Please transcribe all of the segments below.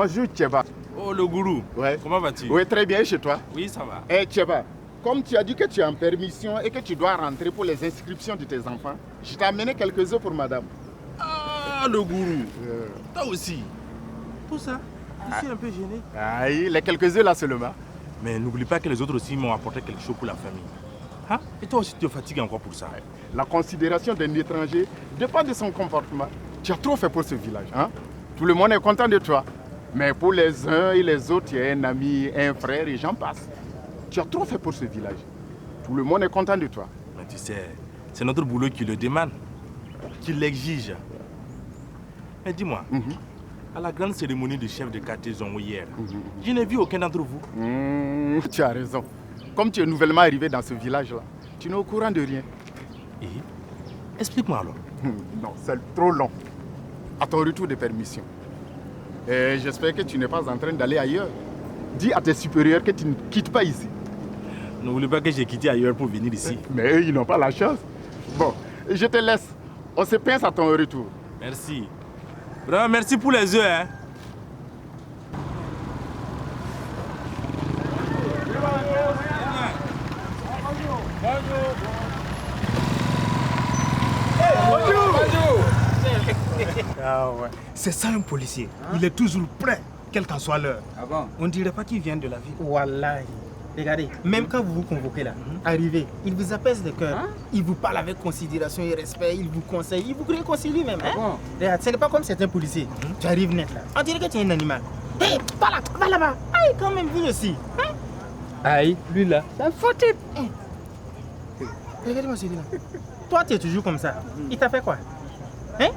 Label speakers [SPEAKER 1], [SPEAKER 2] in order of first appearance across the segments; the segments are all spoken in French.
[SPEAKER 1] Bonjour Tcheba.
[SPEAKER 2] Oh le gourou,
[SPEAKER 1] Ouais.
[SPEAKER 2] Comment vas-tu?
[SPEAKER 1] Oui, très bien, chez toi?
[SPEAKER 2] Oui, ça va.
[SPEAKER 1] Eh Tcheba, comme tu as dit que tu es en permission et que tu dois rentrer pour les inscriptions de tes enfants, je t'ai amené quelques œufs pour madame.
[SPEAKER 2] Ah le gourou, toi aussi. Tout ça, je suis un peu gêné.
[SPEAKER 1] Aïe, les quelques œufs là seulement.
[SPEAKER 2] Mais n'oublie pas que les autres aussi m'ont apporté quelque chose pour la famille. Hein? Et toi aussi tu te fatigues encore pour ça.
[SPEAKER 1] La considération d'un étranger dépend de son comportement. Tu as trop fait pour ce village, hein? Tout le monde est content de toi. Mais pour les uns et les autres, tu es un ami, un frère et j'en passe. Tu as trop fait pour ce village. Tout le monde est content de toi.
[SPEAKER 2] Mais tu sais, c'est notre boulot qui le demande, qui l'exige. Mais dis-moi, à la grande cérémonie du chef de quartier Zongo hier, je n'ai vu aucun d'entre vous.
[SPEAKER 1] Tu as raison. Comme tu es nouvellement arrivé dans ce village-là, tu n'es au courant de rien.
[SPEAKER 2] Et explique-moi alors.
[SPEAKER 1] Non, c'est trop long. À ton retour de permission. Et j'espère que tu n'es pas en train d'aller ailleurs. Dis à tes supérieurs que tu ne quittes pas ici.
[SPEAKER 2] N'oublie pas que j'ai quitté ailleurs pour venir ici.
[SPEAKER 1] Mais eux, ils n'ont pas la chance. Bon, je te laisse. On se pince à ton retour.
[SPEAKER 2] Merci. Vraiment, merci pour les œufs, hein.
[SPEAKER 3] Ah ouais. C'est ça un policier. Il est toujours prêt, quelle qu'en soit l'heure.
[SPEAKER 4] Ah bon?
[SPEAKER 3] On dirait pas qu'il vient de la ville.
[SPEAKER 4] Wallahi. Regardez, même quand vous vous convoquez là, arrivez, il vous apaise le cœur. Il vous parle avec considération et respect, il vous conseille, il vous réconcilie même. Hein?
[SPEAKER 5] bon?
[SPEAKER 4] Regarde, ce n'est pas comme certains policiers. Tu arrives net là. On dirait que tu es un animal. Hé, va là-bas. Aïe, quand même, vous aussi. Hein?
[SPEAKER 5] Aïe, lui là, c'est un faux type.
[SPEAKER 4] Regarde-moi celui-là. Toi, tu es toujours comme ça. Il t'a fait quoi? Hein?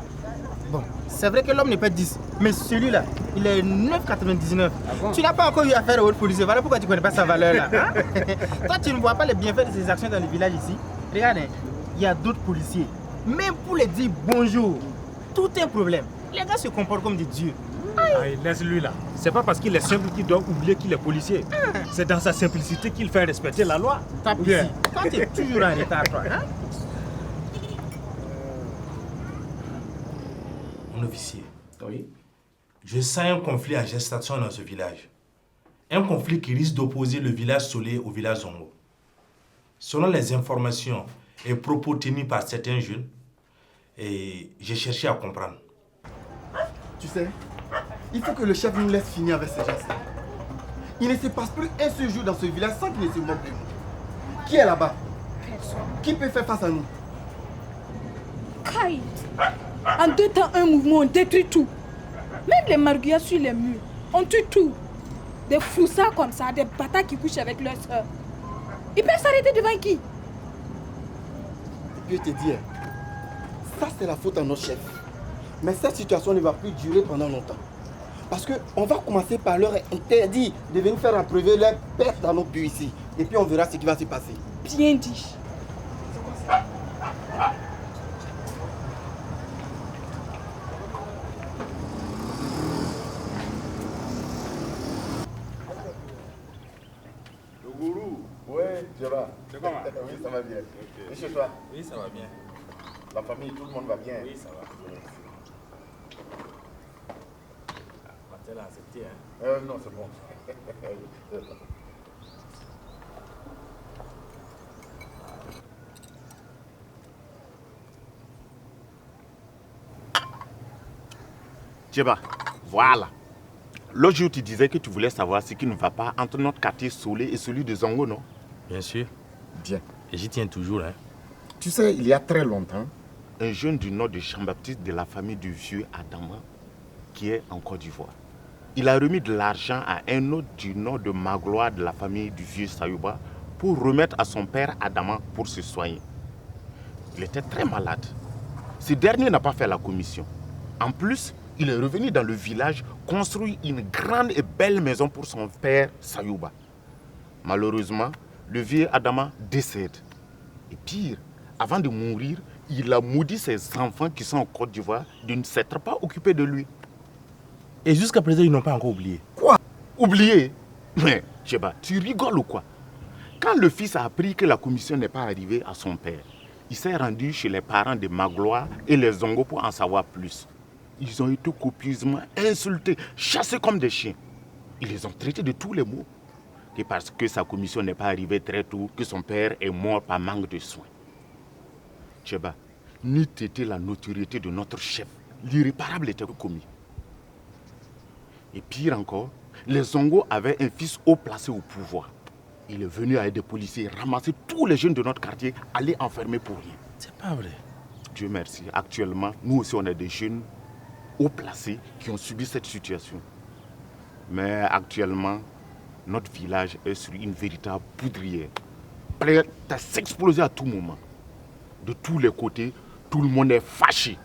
[SPEAKER 4] Bon, c'est vrai que l'homme n'est pas 10, mais celui-là, il est 9,99.
[SPEAKER 5] bon?
[SPEAKER 4] Tu n'as pas encore eu affaire au haut policier, voilà pourquoi tu ne connais pas sa valeur là. Hein? Toi, tu ne vois pas les bienfaits de ses actions dans le village ici. Regarde, hein, il y a d'autres policiers. Même pour les dire bonjour, tout est un problème. Les gars se comportent comme des dieux.
[SPEAKER 3] Aïe, laisse-lui là. C'est pas parce qu'il est simple qu'il doit oublier qu'il est policier. C'est dans sa simplicité qu'il fait respecter la loi.
[SPEAKER 4] Tape
[SPEAKER 3] Ou bien-
[SPEAKER 4] ici. Toi, tu es toujours en retard, toi. Hein?
[SPEAKER 2] Mon officier, oui. Je sens un conflit en gestation dans ce village. Un conflit qui risque d'opposer le village Solé au village Zongo. Selon les informations et propos tenus par certains jeunes, et j'ai cherché à comprendre.
[SPEAKER 6] Tu sais, il faut que le chef nous laisse finir avec ces gestes. Il ne se passe plus un seul jour dans ce village sans qu'il ne se moque de nous. Qui est là-bas? Qui peut faire face à nous?
[SPEAKER 7] Aïe. En 2 temps, un mouvement, on détruit tout. Même les marguillas sur les murs, on tue tout. Des foussards comme ça, des bâtards qui couchent avec leurs soeurs. Ils peuvent s'arrêter devant qui?
[SPEAKER 6] Et puis je te dis, ça c'est la faute à notre chef. Mais cette situation ne va plus durer pendant longtemps. Parce qu'on va commencer par leur interdire de venir faire approuver leur perte dans nos buts ici. Et puis on verra ce qui va se passer.
[SPEAKER 7] Bien dit.
[SPEAKER 1] Le gourou. Ouais, tu vas.
[SPEAKER 2] C'est comment?
[SPEAKER 1] Oui, ça va bien. Et chez toi?
[SPEAKER 2] Oui, ça va bien.
[SPEAKER 1] La famille, tout le monde va bien?
[SPEAKER 2] Oui, ça va. Matel a accepté, hein?
[SPEAKER 1] Non, c'est bon. Tcheba, voilà. L'autre jour, tu disais que tu voulais savoir ce qui ne va pas entre notre quartier Solé et celui de Zongo, non?
[SPEAKER 2] Bien sûr.
[SPEAKER 1] Bien.
[SPEAKER 2] Et j'y tiens toujours, hein?
[SPEAKER 1] Tu sais, il y a très longtemps, un jeune du nord de Jean-Baptiste de la famille du vieux Adama, qui est en Côte d'Ivoire, il a remis de l'argent à un autre du nord de Magloire de la famille du vieux Sayouba pour remettre à son père Adama pour se soigner. Il était très malade. Ce dernier n'a pas fait la commission. En plus, il est revenu dans le village construire une grande et belle maison pour son père Sayouba. Malheureusement, le vieux Adama décède. Et pire, avant de mourir, il a maudit ses enfants qui sont en Côte d'Ivoire de ne s'être pas occupés de lui.
[SPEAKER 2] Et jusqu'à présent, ils n'ont pas encore oublié.
[SPEAKER 1] Quoi? Oublié? Mais, Tcheba, tu rigoles ou quoi? Quand le fils a appris que la commission n'est pas arrivée à son père, il s'est rendu chez les parents de Magloire et les Zongo pour en savoir plus. Ils ont été copieusement insultés, chassés comme des chiens. Ils les ont traités de tous les maux. Et parce que sa commission n'est pas arrivée très tôt, que son père est mort par manque de soins. Tcheba, n'eût été la notoriété de notre chef, l'irréparable était commis. Et pire encore, les Zongo avaient un fils haut placé au pouvoir. Il est venu avec des policiers ramasser tous les jeunes de notre quartier, aller enfermer pour rien.
[SPEAKER 2] C'est pas vrai.
[SPEAKER 1] Dieu merci. Actuellement, nous aussi, on a des jeunes haut placés qui ont subi cette situation. Mais actuellement, notre village est sur une véritable poudrière, prête à s'exploser à tout moment. De tous les côtés, tout le monde est fâché.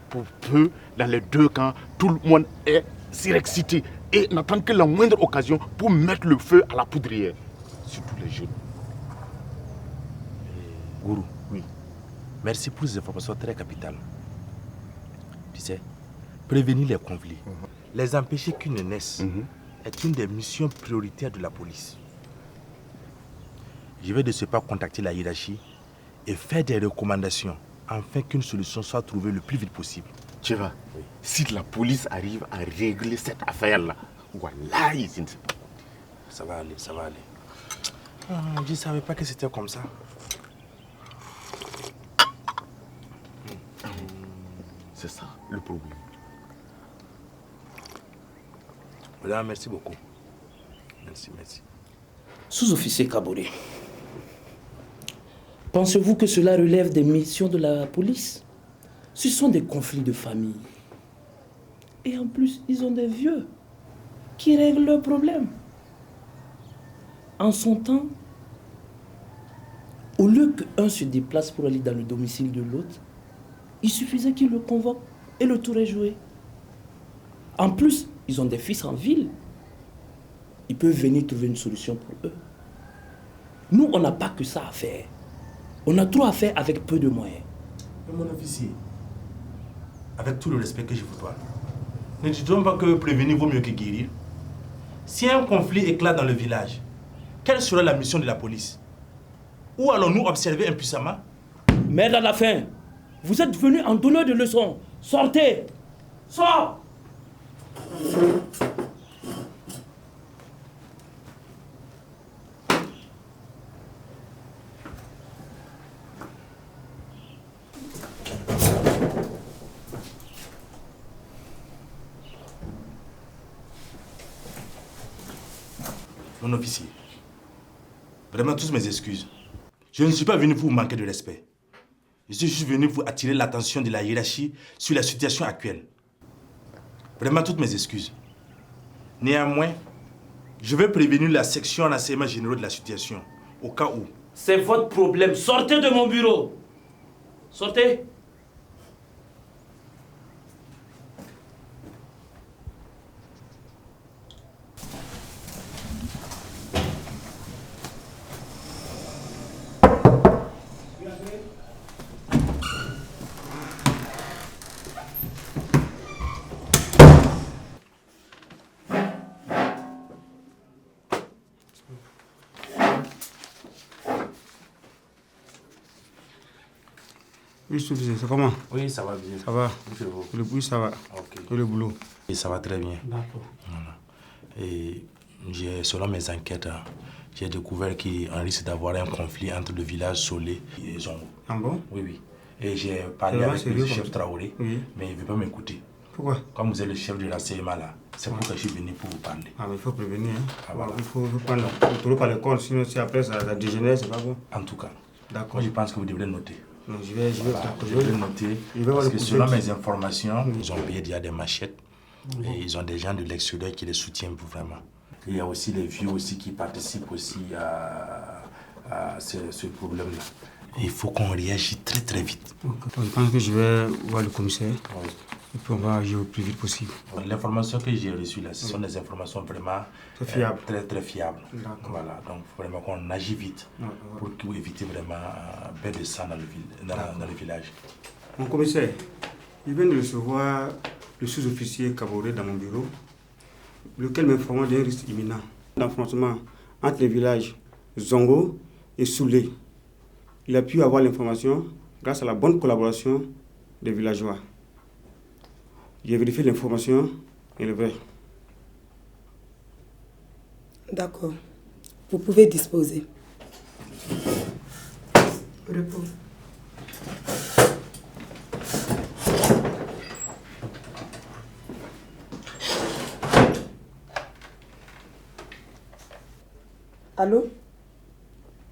[SPEAKER 1] Pour peu, dans les deux camps, tout le monde est surexcité et n'attend que la moindre occasion pour mettre le feu à la poudrière. Surtout les jeunes.
[SPEAKER 2] Gourou, oui. Merci pour ces informations très capitales. Tu sais, prévenir les conflits, les empêcher qu'ils ne naissent, est une des missions prioritaires de la police. Je vais de ce pas contacter la hiérarchie et faire des recommandations afin qu'une solution soit trouvée le plus vite possible.
[SPEAKER 1] Tcheva, si la police arrive à régler cette affaire-là, voilà, je ne sais pas.
[SPEAKER 2] Ça va aller, ça va aller. Je ne savais pas que c'était comme ça.
[SPEAKER 1] C'est ça le problème.
[SPEAKER 2] Madame, merci beaucoup. Merci, merci.
[SPEAKER 8] Sous-officier Kaboré, pensez-vous que cela relève des missions de la police? Ce sont des conflits de famille. Et en plus, ils ont des vieux qui règlent leurs problèmes. En son temps, au lieu qu'un se déplace pour aller dans le domicile de l'autre, il suffisait qu'il le convoque et le tour est joué. En plus, ils ont des fils en ville. Ils peuvent venir trouver une solution pour eux. Nous, on n'a pas que ça à faire. On a trop à faire avec peu de moyens.
[SPEAKER 2] Mais mon officier, avec tout le respect que je vous dois, ne dites-vous pas que prévenir vaut mieux que guérir? Si un conflit éclate dans le village, quelle sera la mission de la police? Ou allons-nous observer impuissamment?
[SPEAKER 8] Merde à la fin, vous êtes venus en donneur de leçons. Sortez! Sors!
[SPEAKER 2] Mon officier, vraiment toutes mes excuses. Je ne suis pas venu pour vous manquer de respect. Je suis juste venu pour attirer l'attention de la hiérarchie sur la situation actuelle. Vraiment toutes mes excuses. Néanmoins, je vais prévenir la section en enseignement généraux de la situation, au cas où.
[SPEAKER 8] C'est votre problème. Sortez de mon bureau. Sortez.
[SPEAKER 9] Oui, c'est comment?
[SPEAKER 2] Oui, ça va bien.
[SPEAKER 9] Ça va?
[SPEAKER 2] Le
[SPEAKER 9] Oui, ça va.
[SPEAKER 2] Ok.
[SPEAKER 9] Et le boulot?
[SPEAKER 2] Et ça va très bien.
[SPEAKER 9] D'accord.
[SPEAKER 2] Voilà. Et selon mes enquêtes, j'ai découvert qu'on risque d'avoir un conflit entre le village Solé et Zongo.
[SPEAKER 9] Ah bon?
[SPEAKER 2] Oui, oui. Et j'ai parlé avec le chef Traoré,
[SPEAKER 9] oui.
[SPEAKER 2] Mais il ne veut pas m'écouter.
[SPEAKER 9] Pourquoi?
[SPEAKER 2] Comme vous êtes le chef de renseignement là, c'est pour que je suis venu pour vous parler.
[SPEAKER 9] Ah, mais il faut prévenir. Hein.
[SPEAKER 2] Ah, voilà.
[SPEAKER 9] Il faut prendre le taureau par l'école, sinon si après ça dégénère, c'est pas bon.
[SPEAKER 2] En tout cas,
[SPEAKER 9] d'accord.
[SPEAKER 2] Moi je pense que vous devrez noter.
[SPEAKER 9] Non, je vais
[SPEAKER 2] noter. Parce que selon mes informations, ils ont payé déjà des machettes. Et ils ont des gens de l'extérieur qui les soutiennent vraiment. Il y a aussi les vieux aussi qui participent aussi à ce problème-là. Il faut qu'on réagisse très très vite.
[SPEAKER 9] Je pense que je vais voir le commissaire.
[SPEAKER 2] Oui.
[SPEAKER 9] Et puis on va agir au plus vite possible.
[SPEAKER 2] L'information que j'ai reçue là, ce sont des informations vraiment très très fiables. Voilà, donc vraiment qu'on agit vite pour éviter vraiment bain de sang dans le village.
[SPEAKER 9] Mon commissaire, je viens de recevoir le sous-officier Kaboré dans mon bureau, lequel m'informe d'un risque imminent d'affrontement entre les villages Zongo et Soulé. Il a pu avoir l'information grâce à la bonne collaboration des villageois. J'ai vérifié l'information et le vrai.
[SPEAKER 10] D'accord. Vous pouvez disposer. Repos. Allô?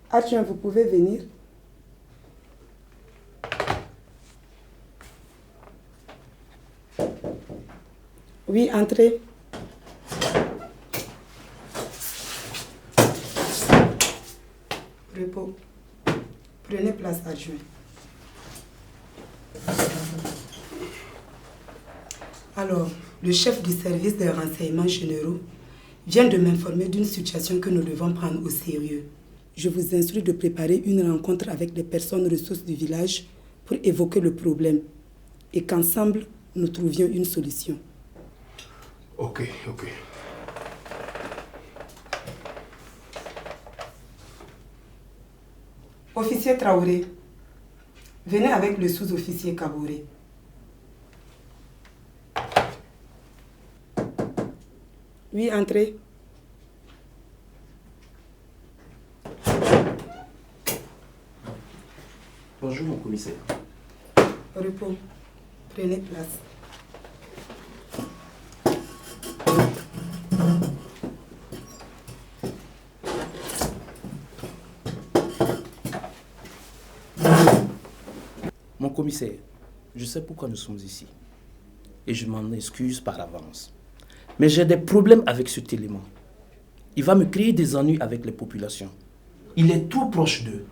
[SPEAKER 10] Adjoint, vous pouvez venir? Oui, entrez. Repos. Prenez place, adjoint. Alors, le chef du service des renseignements généraux vient de m'informer d'une situation que nous devons prendre au sérieux. Je vous instruis de préparer une rencontre avec les personnes ressources du village pour évoquer le problème et qu'ensemble, nous trouvions une solution.
[SPEAKER 2] Ok.
[SPEAKER 10] Officier Traoré, venez avec le sous-officier Kaboré. Oui, entrez.
[SPEAKER 8] Bonjour, mon commissaire.
[SPEAKER 10] Repos. Prenez place.
[SPEAKER 8] Mon commissaire, je sais pourquoi nous sommes ici. Et je m'en excuse par avance. Mais j'ai des problèmes avec cet élément. Il va me créer des ennuis avec les populations. Il est trop proche d'eux.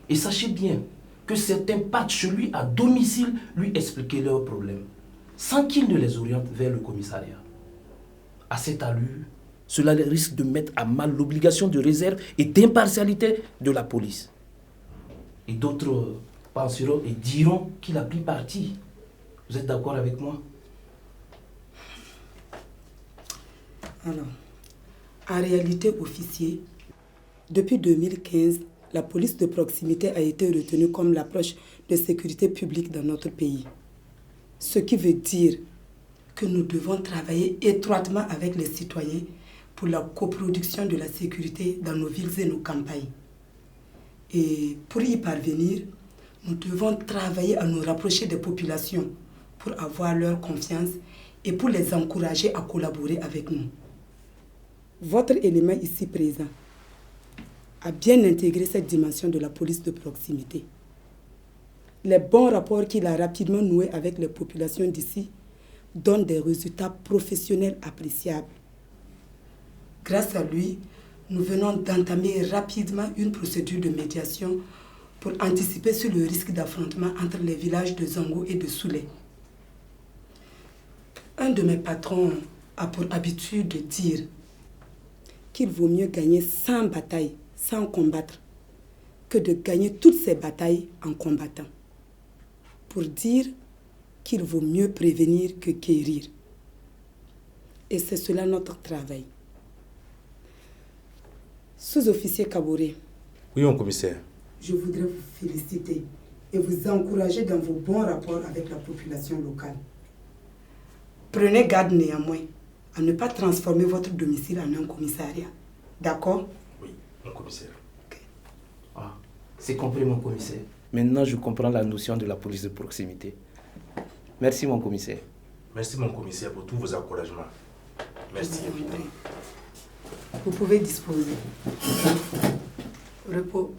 [SPEAKER 8] Et sachez bien que certains partent chez lui à domicile lui expliquer leurs problèmes, sans qu'il ne les oriente vers le commissariat. À cette allure, cela risque de mettre à mal l'obligation de réserve et d'impartialité de la police. Et d'autres penseront et diront qu'il a pris parti. Vous êtes d'accord avec moi?
[SPEAKER 10] Alors, en réalité, officier, depuis 2015, la police de proximité a été retenue comme l'approche de sécurité publique dans notre pays. Ce qui veut dire que nous devons travailler étroitement avec les citoyens pour la coproduction de la sécurité dans nos villes et nos campagnes. Et pour y parvenir, nous devons travailler à nous rapprocher des populations pour avoir leur confiance et pour les encourager à collaborer avec nous. Votre élément ici présent a bien intégré cette dimension de la police de proximité. Les bons rapports qu'il a rapidement noués avec les populations d'ici donnent des résultats professionnels appréciables. Grâce à lui, nous venons d'entamer rapidement une procédure de médiation pour anticiper sur le risque d'affrontement entre les villages de Zongo et de Soulé. Un de mes patrons a pour habitude de dire qu'il vaut mieux gagner 100 batailles sans combattre que de gagner toutes ces batailles en combattant. Pour dire qu'il vaut mieux prévenir que guérir. Et c'est cela notre travail. Sous-officier Kaboré.
[SPEAKER 2] Oui, mon commissaire.
[SPEAKER 10] Je voudrais vous féliciter et vous encourager dans vos bons rapports avec la population locale. Prenez garde néanmoins à ne pas transformer votre domicile en un commissariat. D'accord?
[SPEAKER 2] Oui, mon commissaire.
[SPEAKER 8] Okay. Ah, c'est compris, mon commissaire. Maintenant, je comprends la notion de la police de proximité. Merci, mon commissaire.
[SPEAKER 2] Merci, mon commissaire, pour tous vos encouragements. Merci, évidemment.
[SPEAKER 10] Vous pouvez disposer. Repos.